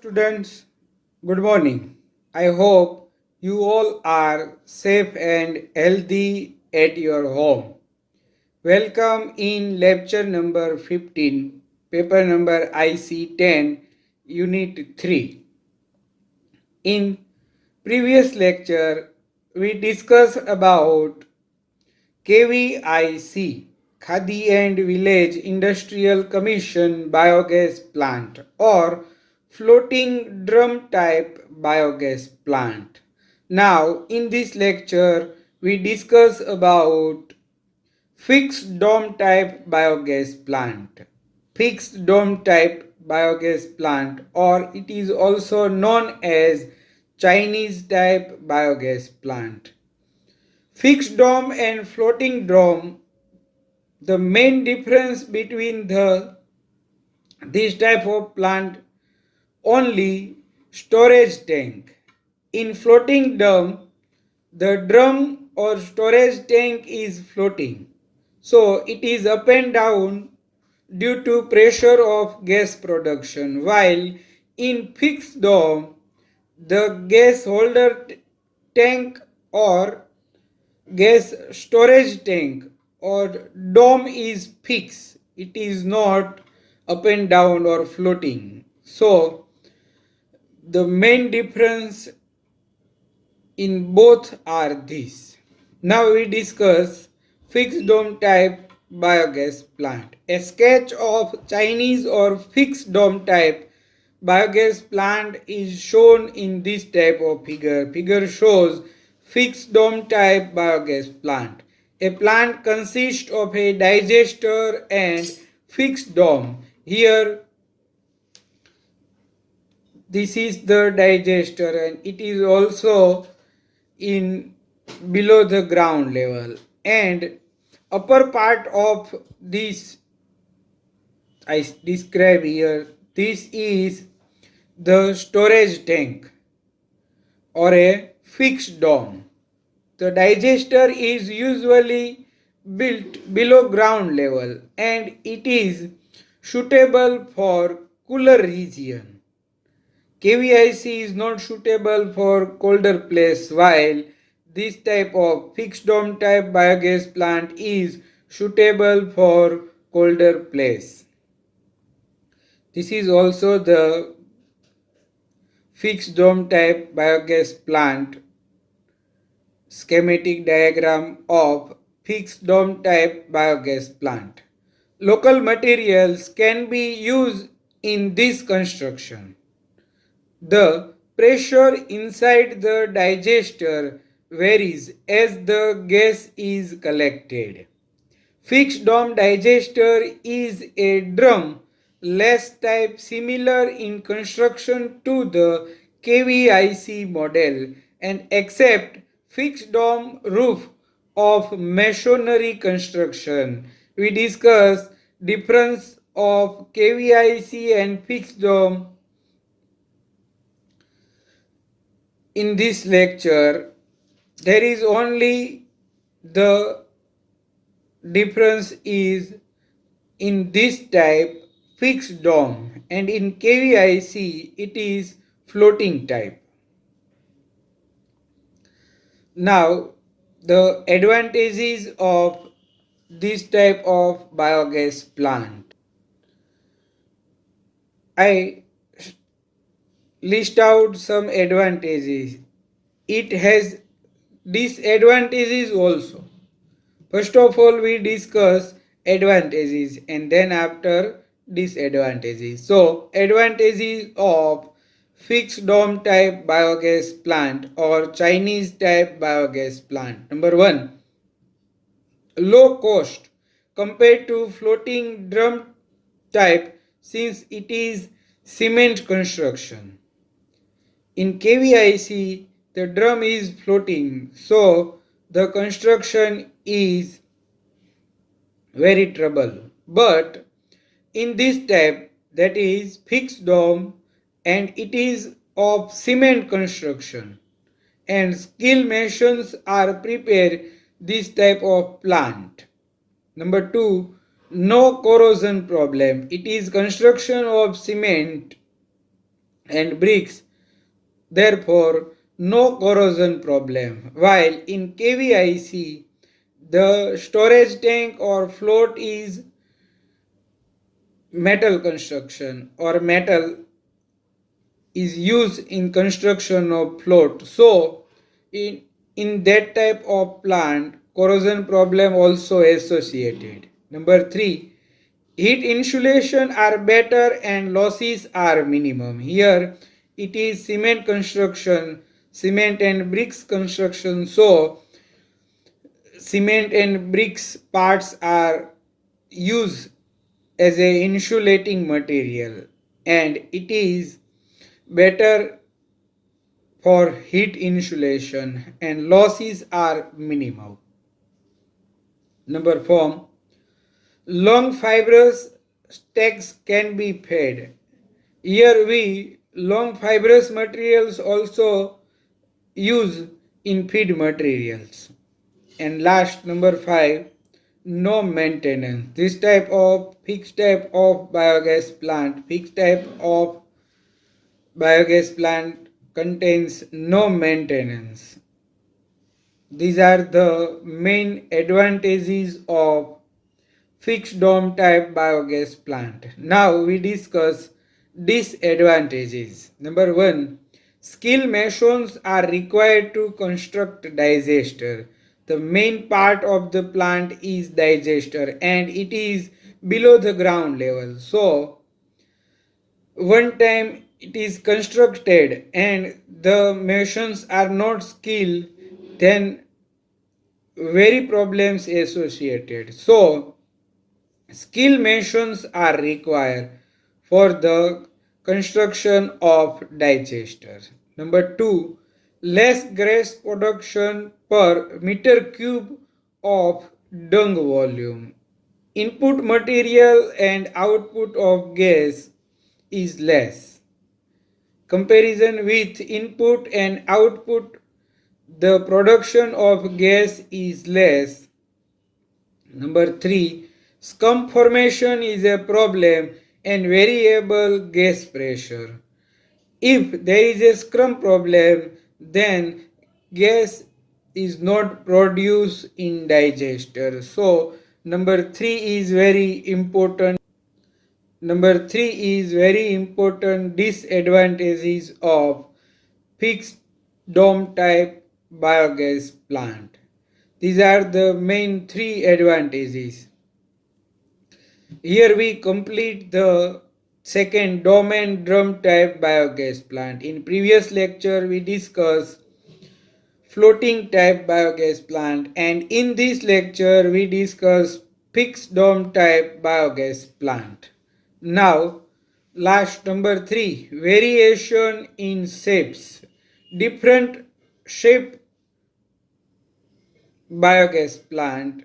Students, good morning. I hope you all are safe and healthy at your home. Welcome in lecture number 15, paper number IC-10, unit 3. In previous lecture, we discussed about KVIC, Khadi and Village Industrial Commission Biogas Plant, or floating drum type biogas plant. Now in this lecture we discuss about fixed dome type biogas plant. Fixed dome type biogas plant, or it is also known as Chinese type biogas plant. Fixed dome and floating dome, the main difference between this type of plant only storage tank. In floating dome, the drum or storage tank is floating. So it is up and down due to pressure of gas production, while in fixed dome, the gas holder tank or gas storage tank or dome is fixed. It is not up and down or floating. So the main difference in both are these. Now we discuss fixed dome type biogas plant. A sketch of Chinese or fixed dome type biogas plant is shown in this type of figure. Figure shows fixed dome type biogas plant. A plant consists of a digester and fixed dome. Here this is the digester and it is also in below the ground level, and upper part of this I describe here, this is the storage tank or a fixed dome. The digester is usually built below ground level and it is suitable for cooler region. KVIC is not suitable for colder place, while this type of fixed dome type biogas plant is suitable for colder place. This is also the fixed dome type biogas plant schematic diagram of fixed dome type biogas plant. Local materials can be used in this construction. The pressure inside the digester varies as the gas is collected. Fixed dome digester is a drum less type similar in construction to the KVIC model and except fixed dome roof of masonry construction. We discuss difference of KVIC and fixed dome in this lecture. There is only the difference is in this type fixed dome and in KVIC it is floating type. Now the advantages of this type of biogas plant. I list out some advantages. It has disadvantages also. First of all, we discuss advantages and then after disadvantages. So advantages of fixed dome type biogas plant or Chinese type biogas plant. Number 1, low cost compared to floating drum type since it is cement construction. In KVIC, the drum is floating, so the construction is very trouble. But in this type, that is fixed dome, and it is of cement construction, and skilled masons are prepared this type of plant. Number 2, no corrosion problem. It is construction of cement, and bricks, therefore no corrosion problem. While in KVIC, the storage tank or float is metal construction or metal is used in construction of float. So in that type of plant, corrosion problem also associated. Number 3, heat insulation are better and losses are minimum. Here it is cement construction, cement and bricks construction. So cement and bricks parts are used as a insulating material and it is better for heat insulation and losses are minimal. Number 4, long fibrous stacks can be fed. Here we long fibrous materials also use in feed materials. And last, number 5, no maintenance. This type of fixed type of biogas plant contains no maintenance. These are the main advantages of fixed dome type biogas plant. Now we discuss disadvantages. Number 1, skilled masons are required to construct digester. The main part of the plant is digester and it is below the ground level. So one time it is constructed and the masons are not skilled, then very problems associated. So skilled masons are required for the construction of digester. Number 2, less gas production per meter cube of dung volume. Input material and output of gas is less. Comparison with input and output, the production of gas is less. Number 3, scum formation is a problem and variable gas pressure. If there is a scum problem, then gas is not produced in digester. So number 3 is very important. Number 3 is very important disadvantages of fixed dome type biogas plant. These are the main 3 advantages. Here we complete the second dome and drum type biogas plant. In previous lecture we discussed floating type biogas plant and in this lecture we discuss fixed dome type biogas plant. Now last number 3, variation in shapes. Different shape biogas plant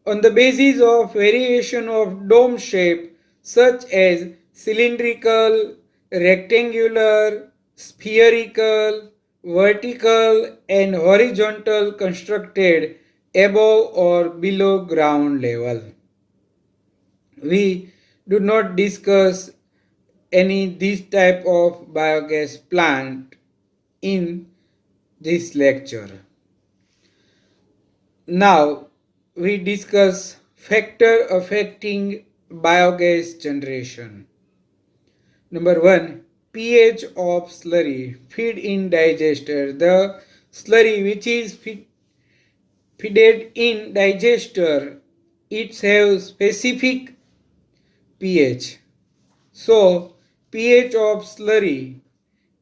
on the basis of variation of dome shape such as cylindrical, rectangular, spherical, vertical and horizontal constructed above or below ground level. We do not discuss any this type of biogas plant in this lecture. Now we discuss factor affecting biogas generation. Number 1, pH of slurry feed in digester. The slurry which is feeded in digester, it has specific pH. So pH of slurry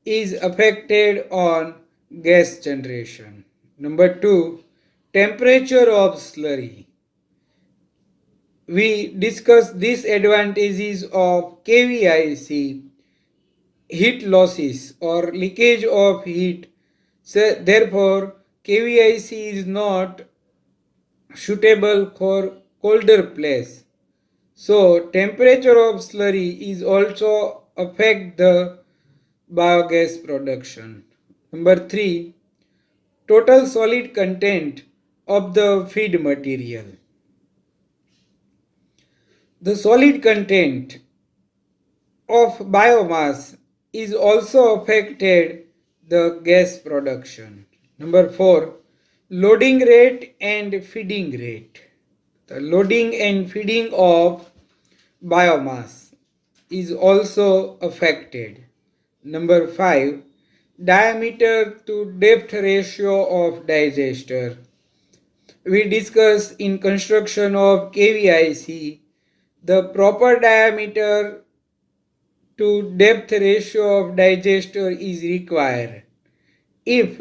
is affected on gas generation. Number 2, temperature of slurry. We discuss disadvantages of KVIC, heat losses or leakage of heat. So therefore, KVIC is not suitable for colder place. So temperature of slurry is also affect the biogas production. Number 3, total solid content of the feed material. The solid content of biomass is also affected the gas production. Number 4, loading rate and feeding rate. The loading and feeding of biomass is also affected. Number 5, diameter to depth ratio of digester. We discussed in construction of KVIC the proper diameter to depth ratio of digester is required. If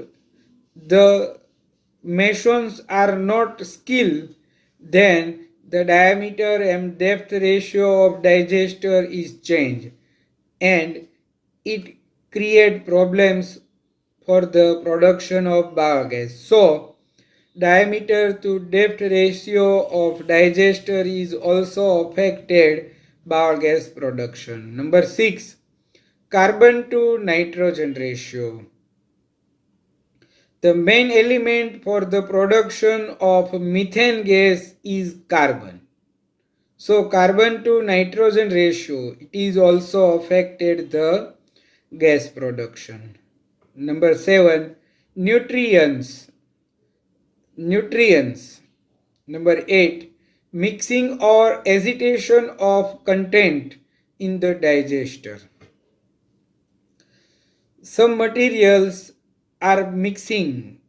the masons are not skilled, then the diameter and depth ratio of digester is changed and it create problems for the production of biogas. So diameter to depth ratio of digester is also affected biogas production. Number 6, carbon to nitrogen ratio. The main element for the production of methane gas is carbon. So carbon to nitrogen ratio, it is also affected the gas production. Number 7, nutrients. Nutrients. Number 8, mixing or agitation of content in the digester. Some materials are mixing.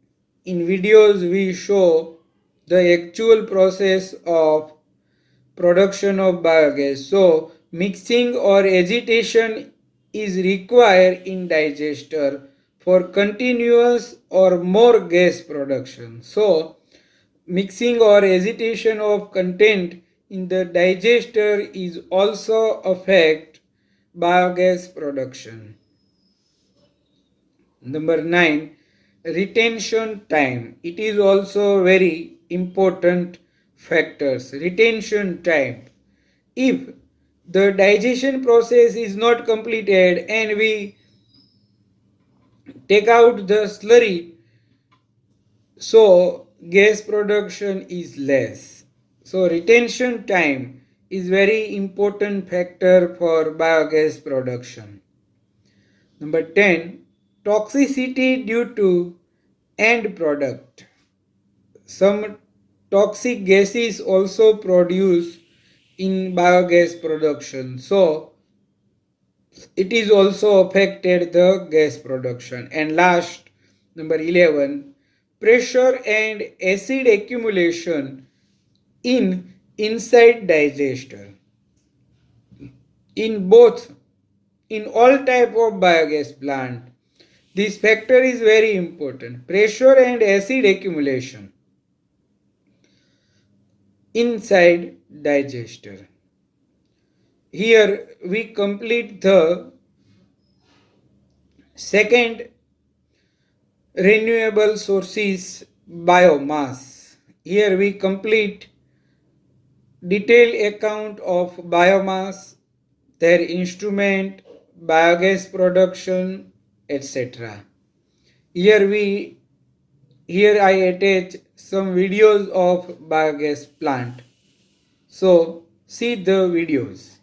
In videos we show the actual process of production of biogas. So mixing or agitation is required in digester for continuous or more gas production. So mixing or agitation of content in the digester is also affect biogas production. Number 9, retention time. It is also very important factors. Retention time. If the digestion process is not completed and we take out the slurry, so gas production is less. So retention time is very important factor for biogas production. Number 10, toxicity due to end product. Some toxic gases also produce in biogas production. So it is also affected the gas production. And last, number 11, pressure and acid accumulation in inside digester. In both, in all type of biogas plant, this factor is very important. Pressure and acid accumulation inside digester. Here we complete the second renewable sources biomass. Here we complete detailed account of biomass, their instrument, biogas production, etc. Here I attach some videos of biogas plant. So see the videos.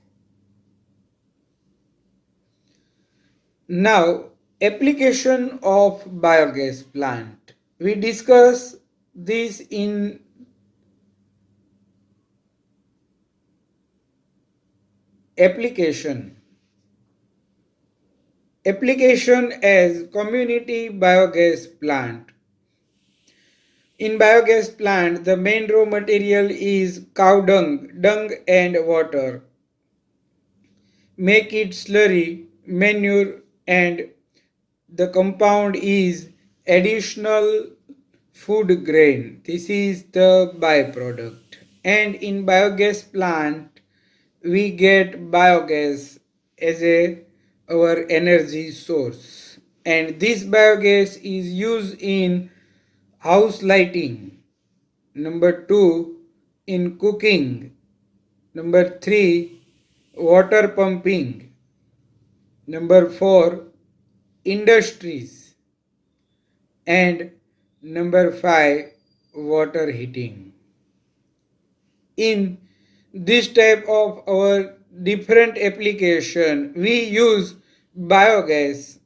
Now application of biogas plant. We discuss this in application. Application as community biogas plant. In biogas plant, the main raw material is cow dung and water. Make it slurry, manure, and the compound is additional food grain. This is the byproduct. And in biogas plant, we get biogas as our energy source. And this biogas is used in house lighting. Number 2, in cooking. Number 3, water pumping. Number 4, industries. And number 5, water heating. In this type of our different application, we use biogas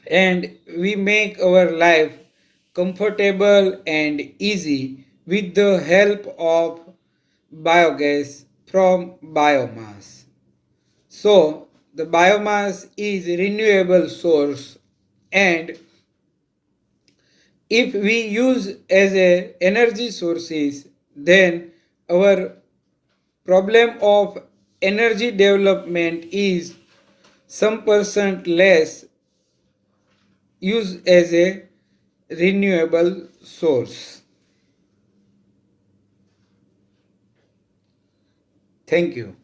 and we make our life comfortable and easy with the help of biogas from biomass. So the biomass is renewable source, and if we use as a energy sources, then our problem of energy development is some percent less use as a renewable source. Thank you.